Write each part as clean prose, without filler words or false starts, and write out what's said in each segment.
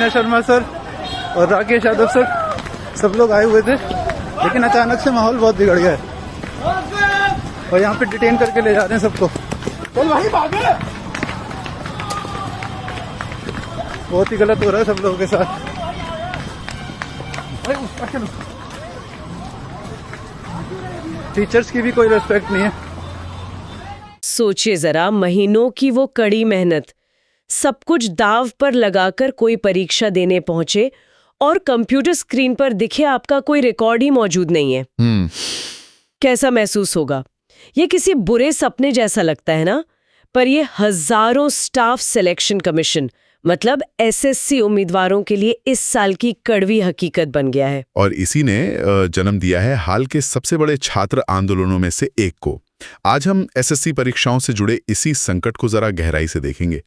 Meena Sharma sir और Rakesh Yadav sir सब लोग आए हुए थे, लेकिन अचानक से माहौल बहुत बिगड़ गया है और यहाँ पे डिटेन करके ले जा रहे हैं सबको। चल भाई भागे। बहुत ही गलत हो रहा है सब लोगों के साथ। टीचर्स की भी कोई रिस्पेक्ट नहीं है। सोचिए जरा, महीनों की वो कड़ी मेहनत, सब कुछ दाव पर लगाकर कोई परीक्षा देने पहुंचे और कंप्यूटर स्क्रीन पर दिखे आपका कोई रिकॉर्ड ही मौजूद नहीं है। कैसा महसूस होगा? ये किसी बुरे सपने जैसा लगता है ना? पर ये हजारों स्टाफ सिलेक्शन कमीशन मतलब एसएससी उम्मीदवारों के लिए इस साल की कड़वी हकीकत बन गया है। और इसी ने जन्म दिया है हाल के सबसे बड़े छात्र आंदोलनों में से एक को। आज हम एसएससी परीक्षाओं से जुड़े इसी संकट को जरा गहराई से देखेंगे,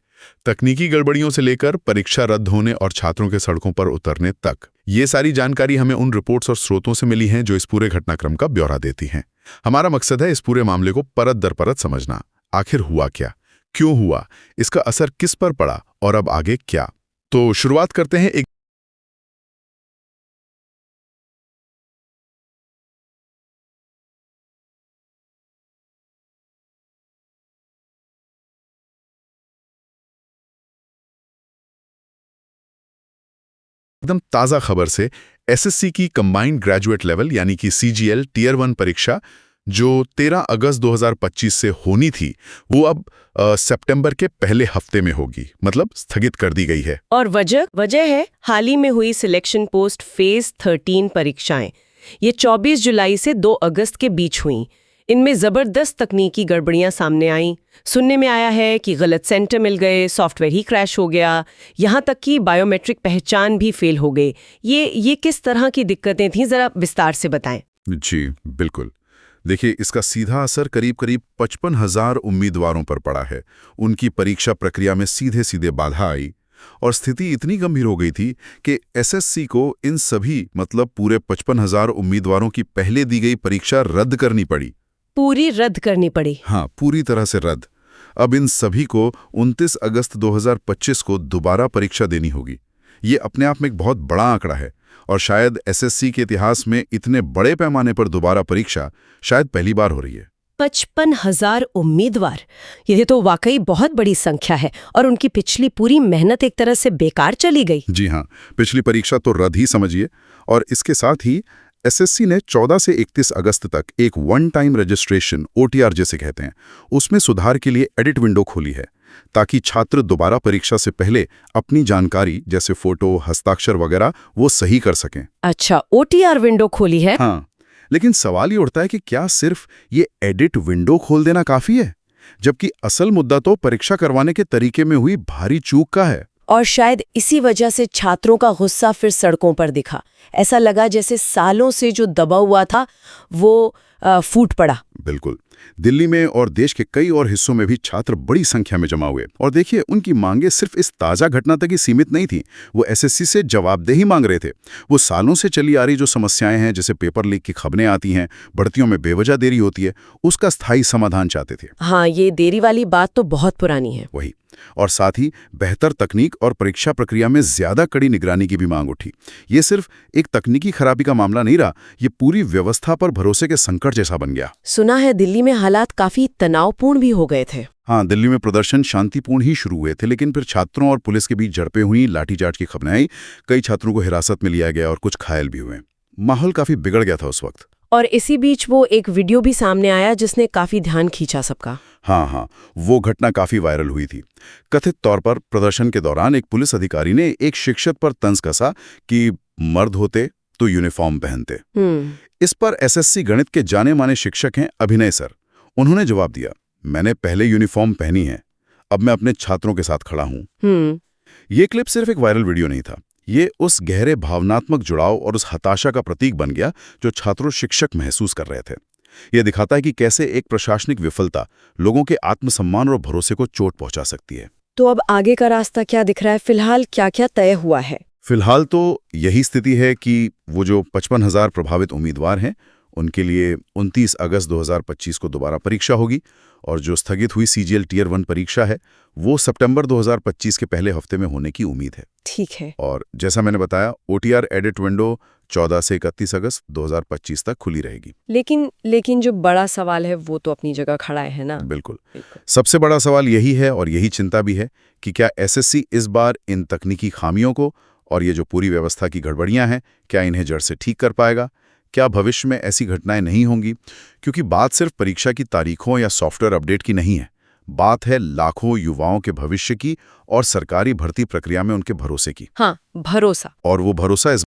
तकनीकी गड़बड़ियों से लेकर परीक्षा रद्द होने और छात्रों के सड़कों पर उतरने तक। ये सारी जानकारी हमें उन रिपोर्ट्स और स्रोतों से मिली हैं जो इस पूरे घटनाक्रम का ब्यौरा देती हैं। हमारा मकसद है इस पूरे मामले को परत दर परत समझना। आखिर हुआ क्या, क्यों हुआ, इसका असर किस पर पड़ा और अब आगे क्या। तो शुरुआत करते हैं एकदम ताज़ा खबर से। एसएससी की कंबाइंड ग्रेजुएट लेवल यानी कि सीजीएल टियर 1 परीक्षा जो 13 अगस्त 2025 से होनी थी, वो अब सितंबर के पहले हफ्ते में होगी, मतलब स्थगित कर दी गई है। और वजह है हाल ही में हुई सिलेक्शन पोस्ट फेज 13 परीक्षाएं। ये 24 जुलाई से 2 अगस्त के बीच हुई। इनमें जबरदस्त तकनीकी गड़बड़ियां सामने आईं। सुनने में आया है कि गलत सेंटर मिल गए, सॉफ्टवेयर ही क्रैश हो गया, यहाँ तक कि बायोमेट्रिक पहचान भी फेल हो गई। ये किस तरह की दिक्कतें थीं, जरा विस्तार से बताएं। जी बिल्कुल। देखिए, इसका सीधा असर करीब 55,000 उम्मीदवारों पर पड़ा है। उनकी परीक्षा प्रक्रिया में सीधे सीधे बाधा आई और स्थिति इतनी गंभीर हो गई थी कि एसएससी को इन सभी मतलब पूरे 55,000 उम्मीदवारों की पहले दी गई परीक्षा रद्द करनी पड़ी। पूरी रद्द करनी पड़ी? हाँ, पूरी तरह से रद्द। अब इन सभी को 29 अगस्त 2025 को दोबारा परीक्षा देनी होगी। ये अपने आप में एक बहुत बड़ा आंकड़ा है और शायद एसएससी के इतिहास में इतने बड़े पैमाने पर दोबारा परीक्षा शायद पहली बार हो रही है। 55,000 उम्मीदवार, ये तो वाकई बहुत बड़ी संख्या है और उनकी पिछली पूरी मेहनत एक तरह से बेकार चली गई। जी हाँ, पिछली परीक्षा तो रद्द ही समझिए। और इसके साथ ही एसएससी ने 14 से 31 अगस्त तक एक वन टाइम रजिस्ट्रेशन ओटीआर जिसे कहते हैं, उसमें सुधार के लिए एडिट विंडो खोली है ताकि छात्र दोबारा परीक्षा से पहले अपनी जानकारी जैसे फोटो, हस्ताक्षर वगैरह वो सही कर सकें। अच्छा, ओटीआर विंडो खोली है? हाँ, लेकिन सवाल ये उठता है कि क्या सिर्फ ये एडिट विंडो खोल देना काफी है, जबकि असल मुद्दा तो परीक्षा करवाने के तरीके में हुई भारी चूक का है। और शायद इसी वजह से छात्रों का गुस्सा फिर सड़कों पर दिखा। ऐसा लगा जैसे सालों से जो दबा हुआ था वो फूट पड़ा। बिल्कुल। दिल्ली में और देश के कई और हिस्सों में भी छात्र बड़ी संख्या में जमा हुए और देखिए, उनकी मांगे सिर्फ इस ताज़ा घटना तक ही सीमित नहीं थी। वो एसएससी से जवाबदेही मांग रहे थे। वो सालों से चली आ रही जो समस्याएं हैं, जैसे पेपर लीक की खबरें आती हैं, भर्तियों में बेवजह देरी होती है, उसका स्थायी समाधान चाहते थे। हाँ, ये देरी वाली बात तो बहुत पुरानी है। वही। और साथ ही बेहतर तकनीक और परीक्षा प्रक्रिया में ज्यादा कड़ी निगरानी की भी मांग उठी। ये सिर्फ एक तकनीकी खराबी का मामला नहीं रहा, ये पूरी व्यवस्था पर भरोसे के संकट जैसा बन गया। सुना है दिल्ली में हालात काफी तनावपूर्ण भी हो गए थे। हाँ, दिल्ली में प्रदर्शन शांतिपूर्ण ही शुरू हुए थे, लेकिन फिर छात्रों और पुलिस के बीच झड़पें हुई, लाठीचार्ज की खबरें आई, कई छात्रों को हिरासत में लिया गया और कुछ घायल भी हुए। माहौल काफी बिगड़ गया था उस वक्त। और इसी बीच वो एक वीडियो भी सामने आया जिसने काफी ध्यान खींचा सबका। हाँ, वो घटना काफी वायरल हुई थी। कथित तौर पर प्रदर्शन के दौरान एक पुलिस अधिकारी ने एक शिक्षक पर तंज कसा कि मर्द होते तो यूनिफॉर्म पहनते। इस पर एसएससी गणित के जाने माने शिक्षक हैं अभिनय सर। उन्होंने जवाब दिया, मैंने पहले यूनिफॉर्म पहनी है, अब मैं अपने छात्रों के साथ खड़ा हूं। ये क्लिप सिर्फ एक वायरल वीडियो नहीं था, ये उस गहरे भावनात्मक जुड़ाव और उस हताशा का प्रतीक बन गया जो छात्रों शिक्षक महसूस कर रहे थे। यह दिखाता है कि कैसे एक प्रशासनिक विफलता लोगों के आत्मसम्मान और भरोसे को चोट पहुंचा सकती है। तो अब आगे का रास्ता क्या दिख रहा है? फिलहाल क्या क्या तय हुआ है? फिलहाल तो यही स्थिति है कि वो जो 55,000 प्रभावित उम्मीदवार हैं, उनके लिए 29 अगस्त 2025 को दोबारा परीक्षा होगी और जो स्थगित हुई सीजीएल टियर 1 परीक्षा है वो सितंबर 2025 के पहले हफ्ते में होने की उम्मीद है। ठीक है। और जैसा मैंने बताया, ओटीआर एडिट विंडो 14 से 31 अगस्त 2025 तक खुली रहेगी। लेकिन जो बड़ा सवाल है वो तो अपनी जगह खड़ा है ना। बिल्कुल। सबसे बड़ा सवाल यही है और यही चिंता भी है कि क्या एसएससी इस बार इन तकनीकी खामियों को और ये जो पूरी व्यवस्था की गड़बड़ियां हैं, क्या इन्हें जड़ से ठीक कर पाएगा? क्या भविष्य में ऐसी घटनाएं नहीं होंगी? क्योंकि बात सिर्फ परीक्षा की तारीखों या सॉफ्टवेयर अपडेट की नहीं है, बात है लाखों युवाओं के भविष्य की और सरकारी भर्ती प्रक्रिया में उनके भरोसे की। हाँ, भरोसा। और वो भरोसा इस